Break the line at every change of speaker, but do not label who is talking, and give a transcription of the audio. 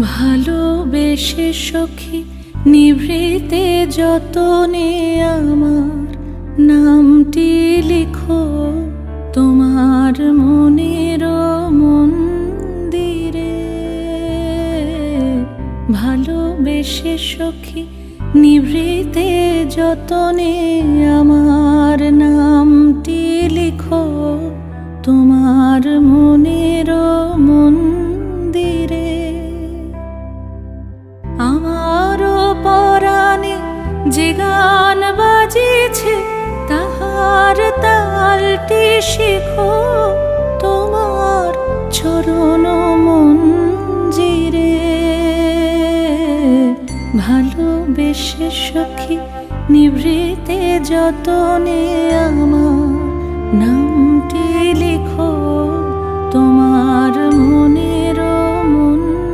ভালোবেসে সখী নিভৃতে যতনে আমার নামটি লিখো তোমার মনের মন্দিরে। ভালোবেসে সখী নিভৃতে যতনে আমার নামটি লিখো তোমার মনের মন্দিরে। আমারও পরাণে যে গান বাজিছে তাহার তালটি শিখো তোমার চরণ মঞ্জিরে। ভালোবেসে সখী নিভৃতে যতনে আমার নামটি লিখো